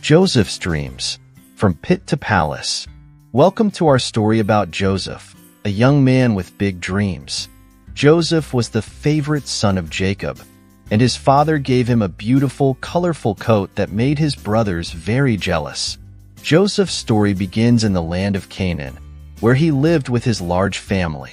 Joseph's dreams, from pit to palace. Welcome to our story about Joseph, a young man with big dreams. Joseph was the favorite son of Jacob, and his father gave him a beautiful, colorful coat that made his brothers very jealous. Joseph's story begins in the land of Canaan, where he lived with his large family.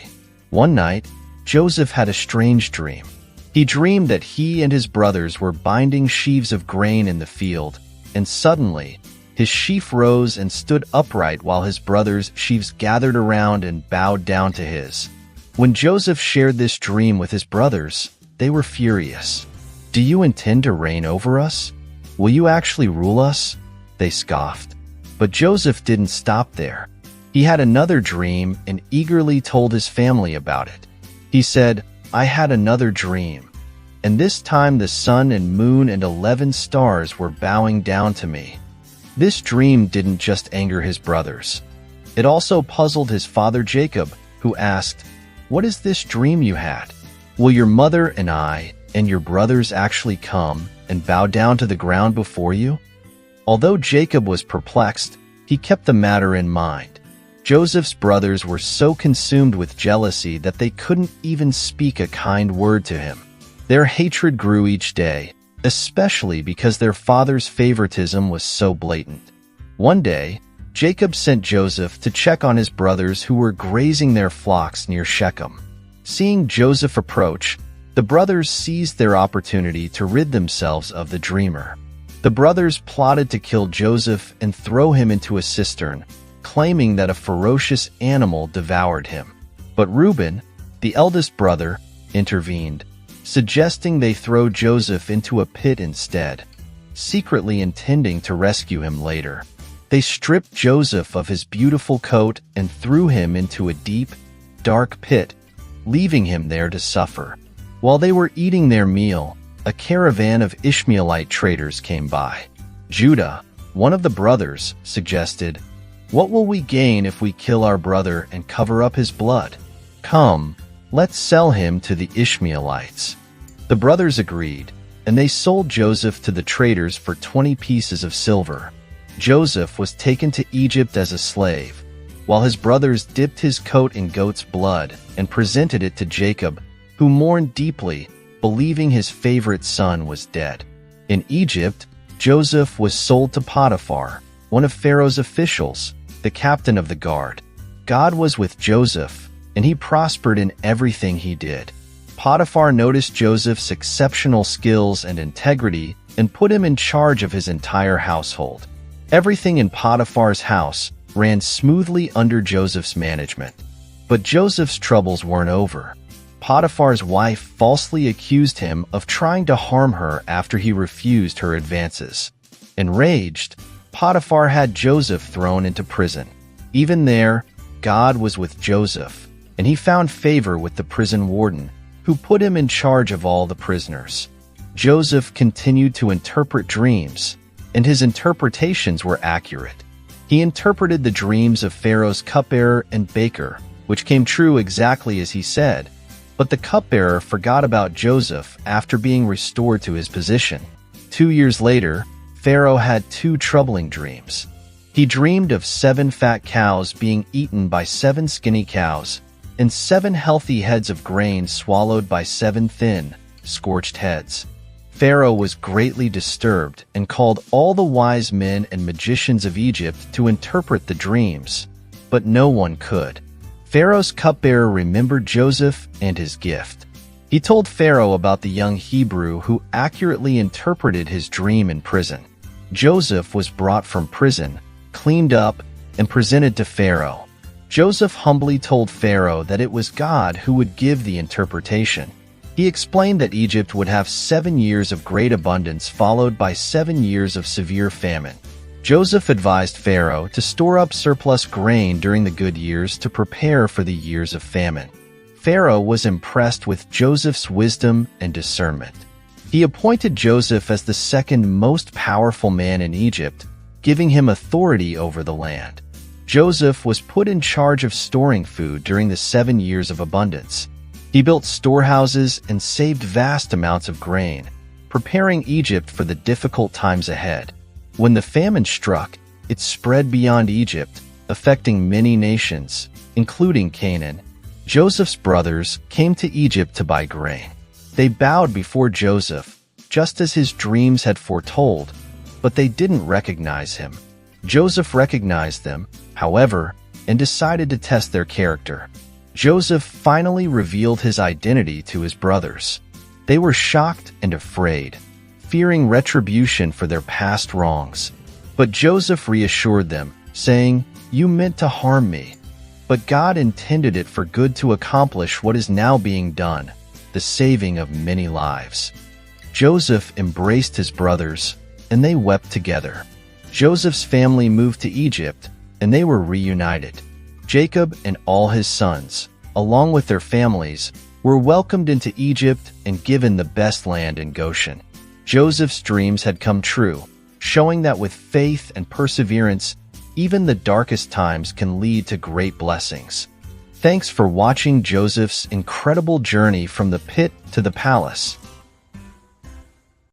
One night, Joseph had a strange dream. He dreamed that he and his brothers were binding sheaves of grain in the field, and suddenly, his sheaf rose and stood upright while his brothers' sheaves gathered around and bowed down to his. When Joseph shared this dream with his brothers, they were furious. "Do you intend to reign over us? Will you actually rule us?" they scoffed. But Joseph didn't stop there. He had another dream and eagerly told his family about it. He said, "I had another dream, and this time the sun and moon and 11 stars were bowing down to me." This dream didn't just anger his brothers. It also puzzled his father Jacob, who asked, "What is this dream you had? Will your mother and I and your brothers actually come and bow down to the ground before you?" Although Jacob was perplexed, he kept the matter in mind. Joseph's brothers were so consumed with jealousy that they couldn't even speak a kind word to him. Their hatred grew each day, especially because their father's favoritism was so blatant. One day, Jacob sent Joseph to check on his brothers who were grazing their flocks near Shechem. Seeing Joseph approach, the brothers seized their opportunity to rid themselves of the dreamer. The brothers plotted to kill Joseph and throw him into a cistern, claiming that a ferocious animal devoured him. But Reuben, the eldest brother, intervened, suggesting they throw Joseph into a pit instead, secretly intending to rescue him later. They stripped Joseph of his beautiful coat and threw him into a deep, dark pit, leaving him there to suffer. While they were eating their meal, a caravan of Ishmaelite traders came by. Judah, one of the brothers, suggested, "What will we gain if we kill our brother and cover up his blood? Come, let's sell him to the Ishmaelites." The brothers agreed, and they sold Joseph to the traders for 20 pieces of silver. Joseph was taken to Egypt as a slave, while his brothers dipped his coat in goat's blood and presented it to Jacob, who mourned deeply, believing his favorite son was dead. In Egypt, Joseph was sold to Potiphar, one of Pharaoh's officials, the captain of the guard. God was with Joseph, and he prospered in everything he did. Potiphar noticed Joseph's exceptional skills and integrity and put him in charge of his entire household. Everything in Potiphar's house ran smoothly under Joseph's management. But Joseph's troubles weren't over. Potiphar's wife falsely accused him of trying to harm her after he refused her advances. Enraged, Potiphar had Joseph thrown into prison. Even there, God was with Joseph, and he found favor with the prison warden, who put him in charge of all the prisoners. Joseph continued to interpret dreams, and his interpretations were accurate. He interpreted the dreams of Pharaoh's cupbearer and baker, which came true exactly as he said, but the cupbearer forgot about Joseph after being restored to his position. 2 years later, Pharaoh had 2 troubling dreams. He dreamed of 7 fat cows being eaten by 7 skinny cows, and 7 healthy heads of grain swallowed by 7 thin, scorched heads. Pharaoh was greatly disturbed and called all the wise men and magicians of Egypt to interpret the dreams, but no one could. Pharaoh's cupbearer remembered Joseph and his gift. He told Pharaoh about the young Hebrew who accurately interpreted his dream in prison. Joseph was brought from prison, cleaned up, and presented to Pharaoh. Joseph humbly told Pharaoh that it was God who would give the interpretation. He explained that Egypt would have 7 years of great abundance followed by 7 years of severe famine. Joseph advised Pharaoh to store up surplus grain during the good years to prepare for the years of famine. Pharaoh was impressed with Joseph's wisdom and discernment. He appointed Joseph as the second most powerful man in Egypt, giving him authority over the land. Joseph was put in charge of storing food during the 7 years of abundance. He built storehouses and saved vast amounts of grain, preparing Egypt for the difficult times ahead. When the famine struck, it spread beyond Egypt, affecting many nations, including Canaan. Joseph's brothers came to Egypt to buy grain. They bowed before Joseph, just as his dreams had foretold, but they didn't recognize him. Joseph recognized them, however, and decided to test their character. Joseph finally revealed his identity to his brothers. They were shocked and afraid, fearing retribution for their past wrongs. But Joseph reassured them, saying, "You meant to harm me, but God intended it for good to accomplish what is now being done, the saving of many lives." Joseph embraced his brothers, and they wept together. Joseph's family moved to Egypt, and they were reunited. Jacob and all his sons, along with their families, were welcomed into Egypt and given the best land in Goshen. Joseph's dreams had come true, showing that with faith and perseverance, even the darkest times can lead to great blessings. Thanks for watching Joseph's incredible journey from the pit to the palace.